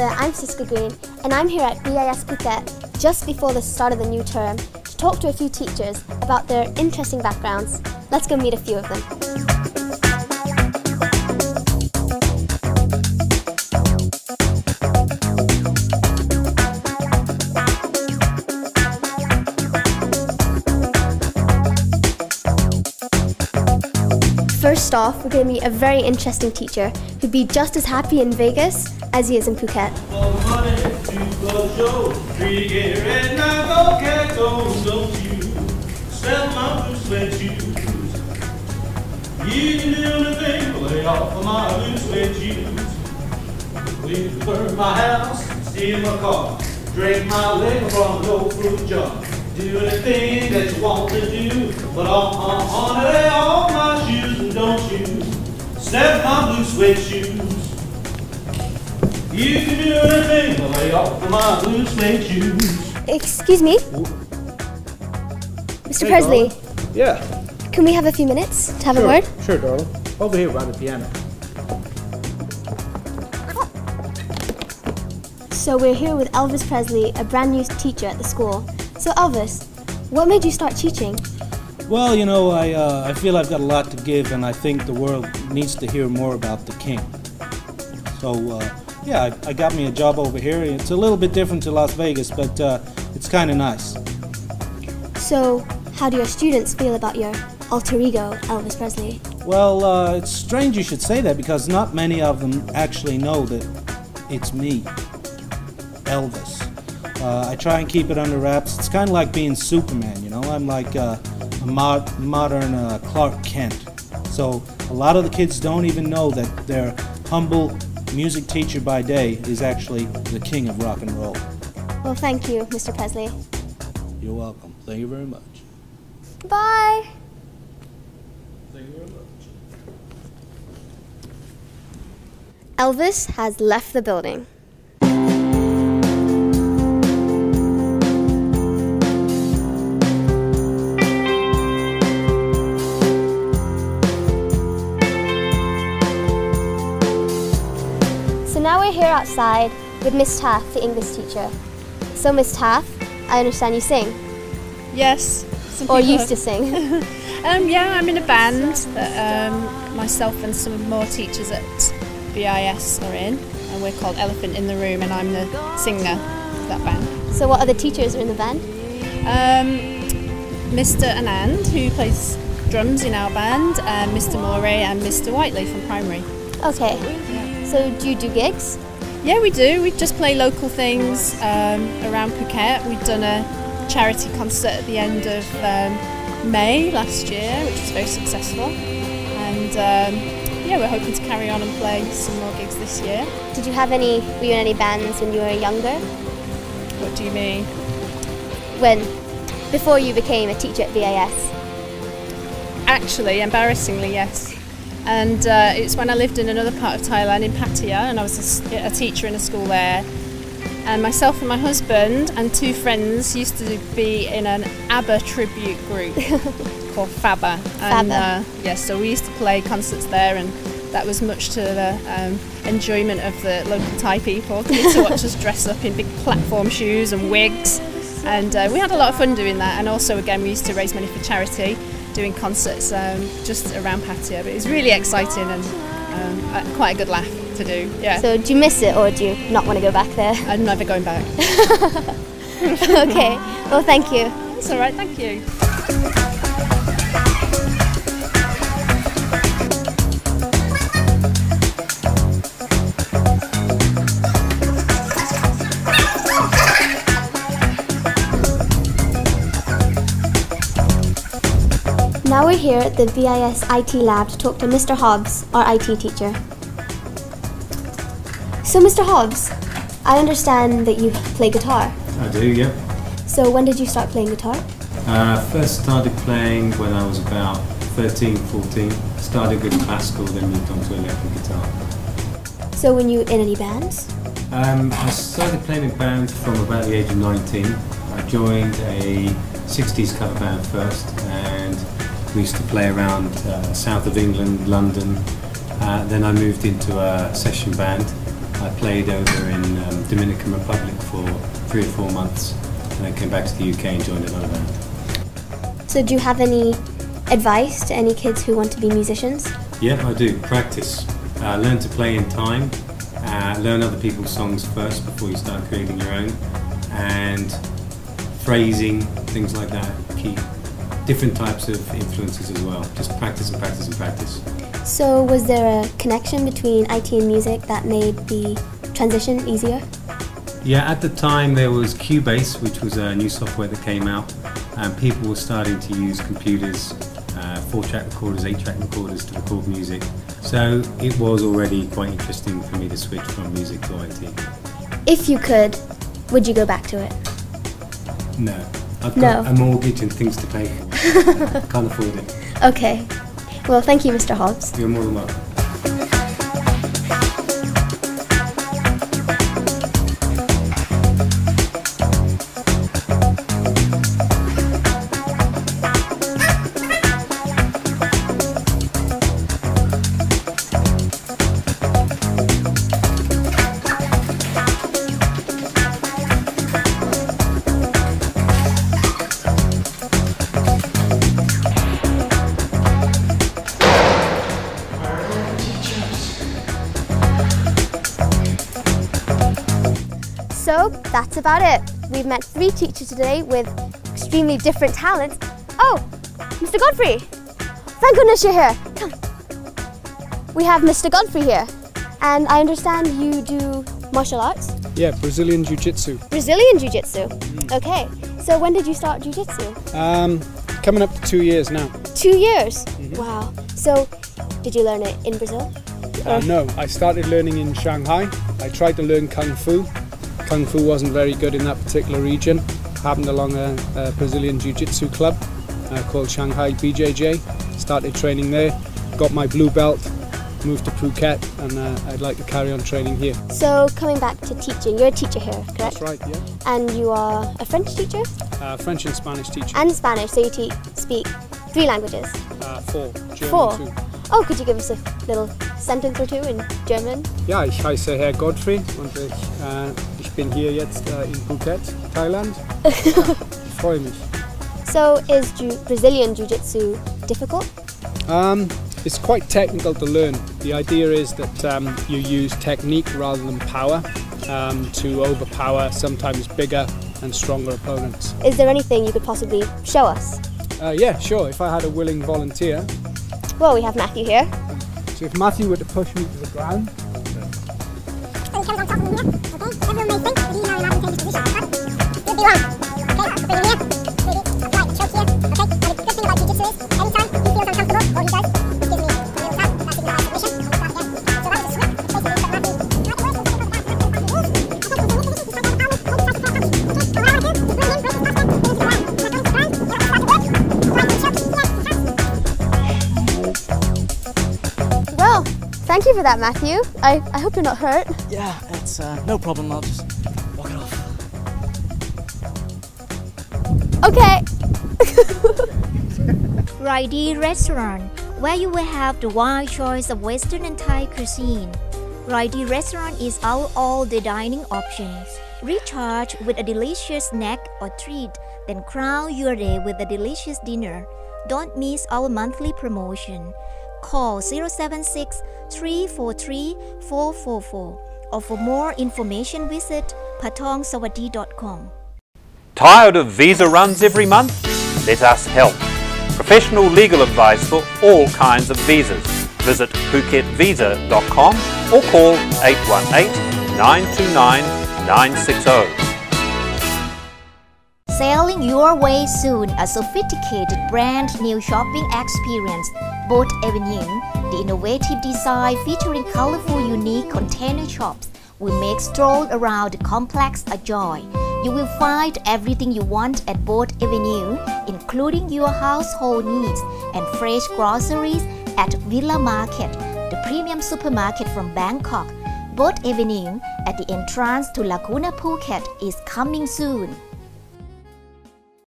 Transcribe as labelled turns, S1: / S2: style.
S1: there, I'm Siska Green, and I'm here at BIS Phuket just before the start of the new term to talk to a few teachers about their interesting backgrounds. Let's go meet a few of them. First off, we're going to meet a very interesting teacher who'd be just as happy in Vegas as he is in Phuket.
S2: Do anything that you want to do, but on lay off my shoes and don't you step my blue suede shoes. You can do anything but lay off my blue suede shoes.
S1: Excuse me? Mr. Presley?
S3: Darling. Yeah.
S1: Can we have a few minutes to have a word?
S3: Sure, darling. Over here by the piano.
S1: So we're here with Elvis Presley, a brand new teacher at the school. So Elvis, what made you start teaching?
S4: Well, you know, I feel I've got a lot to give, and I think the world needs to hear more about the King. So, yeah, I got me a job over here. It's a little bit different to Las Vegas, but it's kind of nice.
S1: So, how do your students feel about your alter ego, Elvis Presley?
S4: Well, it's strange you should say that, because not many of them actually know that it's me, Elvis. I try and keep it under wraps. It's kind of like being Superman, you know? I'm like a modern Clark Kent. So a lot of the kids don't even know that their humble music teacher by day is actually the king of rock and roll.
S1: Well, thank you, Mr. Presley.
S4: You're welcome. Thank you very much.
S1: Bye.
S4: Thank you very much.
S1: Elvis has left the building. So now we're here outside with Miss Taff, the English teacher. So Miss Taff, I understand you sing?
S5: Yes.
S1: Or used to sing?
S5: Yeah, I'm in a band that myself and some more teachers at BIS are in, and we're called Elephant in the Room, and I'm the singer of that band.
S1: So what other teachers are in the band?
S5: Mr. Anand, who plays drums in our band, Mr. Moray and Mr. Whiteley from primary.
S1: Okay. So do you do gigs?
S5: Yeah, we do. We just play local things around Phuket. We've done a charity concert at the end of May last year, which was very successful. And yeah, we're hoping to carry on and play some more gigs this year.
S1: Were you in any bands when you were younger?
S5: What do you mean?
S1: Before you became a teacher at BIS?
S5: Actually, embarrassingly, yes. And it's when I lived in another part of Thailand, in Pattaya, and I was a teacher in a school there. And myself and my husband and two friends used to be in an ABBA tribute group called FABBA. And yes, so we used to play concerts there, and that was much to the enjoyment of the local Thai people. They used to watch us dress up in big platform shoes and wigs. And we had a lot of fun doing that. And also, again, we used to raise money for charity, doing concerts just around Pattaya. But it was really exciting and quite a good laugh to do. Yeah.
S1: So do you miss it, or do you not want to go back there?
S5: I'm never going back.
S1: Okay, well thank you.
S5: It's alright, thank you.
S1: Now we're here at the BIS IT lab to talk to Mr. Hobbs, our IT teacher. So Mr. Hobbs, I understand that you play guitar.
S6: I do, yeah.
S1: So when did you start playing guitar?
S6: First started playing when I was about 13, 14. Started with classical, then moved on to electric guitar.
S1: So were you in any bands?
S6: I started playing in bands from about the age of 19. I joined a 60s cover band first, and we used to play around south of England, London. Then I moved into a session band, I played over in Dominican Republic for 3 or 4 months, and then came back to the UK and joined another band.
S1: So do you have any advice to any kids who want to be musicians?
S6: Yeah, I do. Practice. Learn to play in time. Learn other people's songs first before you start creating your own. And phrasing, things like that. Key. Different types of influences as well. Just practice and practice and practice.
S1: So was there a connection between IT and music that made the transition easier?
S6: Yeah, at the time there was Cubase, which was a new software that came out, and people were starting to use computers, 4-track recorders, 8-track recorders to record music. So it was already quite interesting for me to switch from music to IT.
S1: If you could, would you go back to it?
S6: No. I've got a mortgage and things to pay for. Can't afford it.
S1: Okay. Well, thank you, Mr. Hobbs.
S6: You're more than welcome.
S1: So that's about it. We've met 3 teachers today with extremely different talents. Oh, Mr. Godfrey! Thank goodness you're here. Come. We have Mr. Godfrey here, and I understand you do martial arts?
S3: Yeah, Brazilian Jiu-Jitsu.
S1: Brazilian Jiu-Jitsu. Okay. So when did you start Jiu-Jitsu?
S3: Coming up to 2 years now.
S1: 2 years? Wow. So did you learn it in Brazil?
S3: No, I started learning in Shanghai. I tried to learn Kung Fu. Kung Fu wasn't very good in that particular region. Happened along a Brazilian Jiu-Jitsu club called Shanghai BJJ. Started training there, got my blue belt, moved to Phuket, and I'd like to carry on training here.
S1: So coming back to teaching, you're a teacher here, correct?
S3: That's right, yeah.
S1: And you are a French teacher?
S3: French and Spanish teacher.
S1: And Spanish, so you speak 3 languages?
S3: 4, German
S1: 4?
S3: too.
S1: Oh, could you give us a little sentence or 2 in German?
S3: Ja, ich heiße Herr Godfrey und ich bin hier jetzt in Phuket, Thailand. Ja, ich freue mich.
S1: So is Brazilian Jiu-Jitsu difficult?
S3: It's quite technical to learn. The idea is that you use technique rather than power to overpower sometimes bigger and stronger opponents.
S1: Is there anything you could possibly show us?
S3: Yeah, sure, if I had a willing volunteer.
S1: Well, we have Matthew here.
S3: So if Matthew were to push me to the ground.
S7: And he comes on top of me here, okay? Everyone may think that he and I are not in this position, but you'd be wrong. Okay, bring him here, maybe apply the choke here, okay? Now the good thing about Jiu-Jitsu is, anytime he feels uncomfortable, or he does, he gives me a little tap, that signifies submission, and we stop again. So that was a switch, which basically means that Matthew,
S1: Well, thank you for that, Matthew. I hope you're not hurt.
S8: Yeah, it's no problem. I'll just walk it off.
S1: Okay.
S7: Ridey Restaurant, where you will have the wide choice of Western and Thai cuisine. Ridey Restaurant is our all-day dining options. Recharge with a delicious snack or treat, then crown your day with a delicious dinner. Don't miss our monthly promotion. Call 076 343 444 or for more information visit pathongsawadi.com.
S9: Tired of visa runs every month? Let us help. Professional legal advice for all kinds of visas. Visit phuketvisa.com or call 818-929-960.
S7: Sailing your way soon, a sophisticated brand new shopping experience. Boat Avenue, the innovative design featuring colorful, unique container shops will make stroll around the complex a joy. You will find everything you want at Boat Avenue, including your household needs and fresh groceries at Villa Market, the premium supermarket from Bangkok. Boat Avenue at the entrance to Laguna Phuket is coming soon.